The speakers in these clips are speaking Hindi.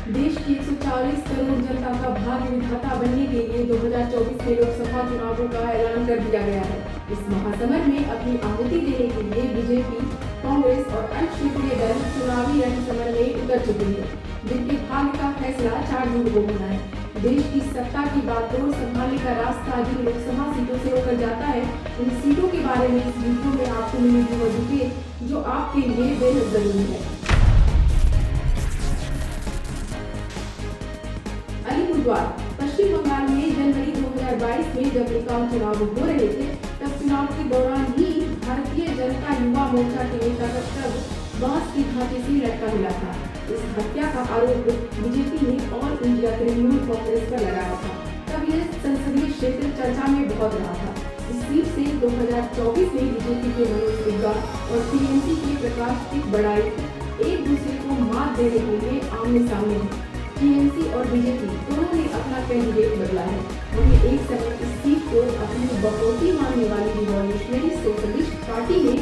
देश की 140 करोड़ जनता का भाग्य विधाता बनने के लिए 2024 के लोकसभा चुनावों का ऐलान कर दिया गया है। इस महासमर में अपनी आहुति देने के लिए बीजेपी, कांग्रेस और अन्य क्षेत्रीय दल चुनावी रणसमर में उतर चुके हैं, जिनके भाग्य का फैसला 4 जून को होना है। देश की सत्ता की बागडोर संभालने का रास्ता जिन लोकसभा सीटों से होकर जाता है, उन सीटों के बारे में इस वीडियो में आपको मिलेगी वो डिटेल, जो आपके लिए बेहद जरूरी है। अलीपुरद्वार पश्चिम बंगाल में जनवरी 2022 में जब निकाय चुनाव हो रहे थे, तब चुनाव के दौरान ही भारतीय जनता युवा मोर्चा के नेता का शव बांस की घाटी से लटका मिला था। इस हत्या का आरोप बीजेपी ने ऑल इंडिया तृणमूल कांग्रेस पर लगाया था। तब यह संसदीय क्षेत्र चर्चा में बहुत रहा था। इस सीट से 2024 में बीजेपी के मनोज तिग्गा और टीएमसी के प्रकाश टिक बढ़ाई एक दूसरे को मात देने के लिए आमने सामने हैं। टीएमसी और बीजेपी दोनों ने अपना कैंडिडेट बदला है। वहीं एक समय इस सीट को अपनी बकौती मानने वाली रिवॉल्यूशनरी सोशलिस्ट पार्टी ने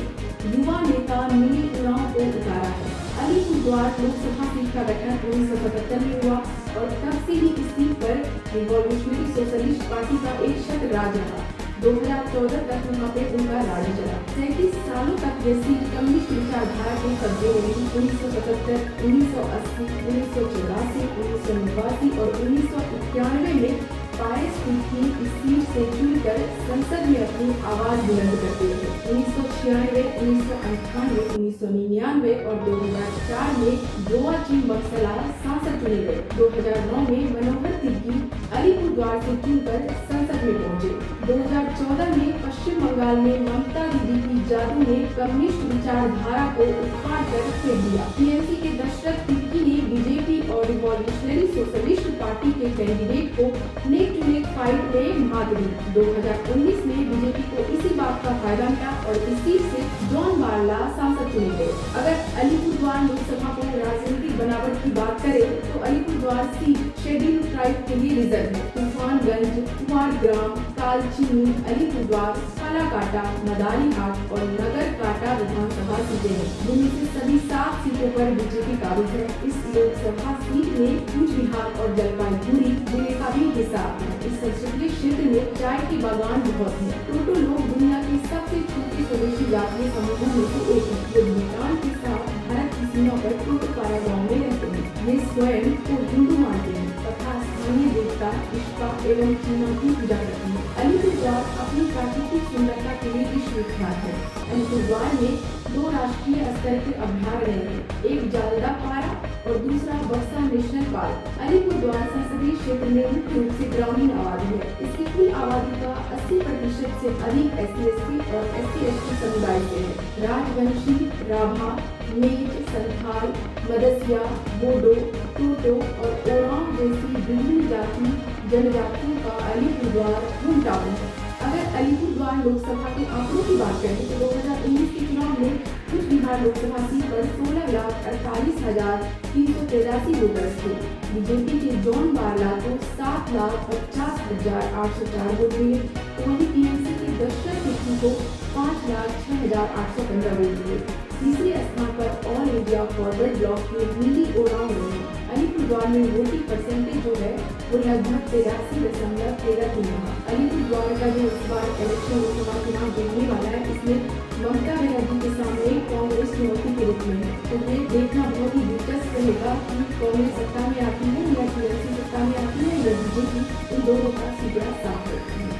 युवा नेता मिनी उरांव को उतारा है। अलीपुरद्वार लोकसभा सीट का गठन 1977 में हुआ और तब से ही इस सीट पर रिवॉल्यूशनरी सोशलिस्ट पार्टी का एक शत राज रहा। 2014 तक वहाँ पे उनका राज चला। 37 सालों तक यह सीट कम्युनिस्ट विचारधारा के कब्जे में रही। 1977, 1980, 1984, 1989 और 1991 में पायस की इस सीट से चुनकर संसद में अपनी आवाज बुलंद करते रहे। 1996, 1998, 1999 और 2004 में जोआचिन बक्सला सांसद चुने गए। 2009 में मनोहर तिग्गी अलीपुरद्वार से चुनकर संसद में पहुंचे। 2014 में पश्चिम बंगाल में ममता दीदी की जादू ने कम्युनिस्ट विचारधारा को उखाड़ कर फेंक दिया। टीएमसी के दशरथ तिग्गी ने बीजेपी और रिवॉल्यूशनरी सोशलिस्ट पार्टी के कैंडिडेट को नेक टू नेक फाइट में मात दी। 2019 में बीजेपी को इसी बात का फायदा मिला और इस सीट से जॉन बारला सांसद चुने गए। अगर अलीपुरद्वार लोकसभा को राजनीतिक बनावट की बात करें तो अलीपुरद्वार सीट शेड्यूल ट्राइब के लिए रिजर्व है। तूफानगंज, कुमारग्राम, कालचिनी, अलीपुरद्वार, फालाकाटा, मदारीहाट और नगर काटा विधानसभा सीटें हैं, जिनमें से सभी 7 सीटों पर बीजेपी काबिज है। इस लोकसभा सीट में कूच बिहार और जलपाईगुड़ी जिले का भी हिस्सा आता है। इस संसदीय क्षेत्र में चाय के बागान बहुत हैं। टोटो लोग दुनिया के सबसे छोटे स्वदेशी जातीय समूहों में से एक है, जो भूटान के साथ भारत की सीमा पर टोटोपारा गाँव में रहते हैं। वे स्वयं को हिंदू मानते हैं तथा स्थानीय देवता इष्टा एवं चीना की पूजा करते हैं। अलीपुरद्वार अपनी प्राकृतिक सुंदरता के लिए विश्व विख्यात है। अलीपुरद्वार में 2 राष्ट्रीय स्तर के अभयारण्य हैं, एक जालदा पारा और दूसरा बक्सा नेशनल पार्क। अलीपुरद्वार संसदीय क्षेत्र में मुख्य रूप से ग्रामीण आबादी है। इसकी कुल आबादी का 80% से अधिक SC/ST और SC/ST समुदाय से है। राजवंशी, राभा, मेज, संथाल, मदसिया, बोडो, टोटो और ओरांव जैसी विभिन्न जाति जनजातियों का अलीपुरद्वार होम टाउन है। अगर अलीपुरद्वार लोकसभा के आंकड़ों की बात करें तो 2019 के चुनाव में कूच बिहार लोकसभा सीट पर 16,48,383 वोटर्स थे। बीजेपी के जॉन बारला को 7,50,804 वोट मिले, वहीं टीएमसी के दशरथ तिग्गी को 5,06,815 वोट मिले। तीसरे स्थान पर ऑल इंडिया फॉरवर्ड ब्लॉक के मिनी ओरांव रहे। अलीपुरद्वार में वोटिंग परसेंटेज जो है वो लगभग 83.13 रहा। अलीपुरद्वार का जो इस बार इलेक्शन लोकसभा चुनाव जीतने वाला है, इसमें ममता बनर्जी के सामने कांग्रेस चुनौती के रूप में है। तो ये देखना बहुत ही दिलचस्प रहेगा कि कांग्रेस सत्ता में आती है या टीएमसी सत्ता में आती है या बीजेपी, इन दोनों का सीधा साफ करती है।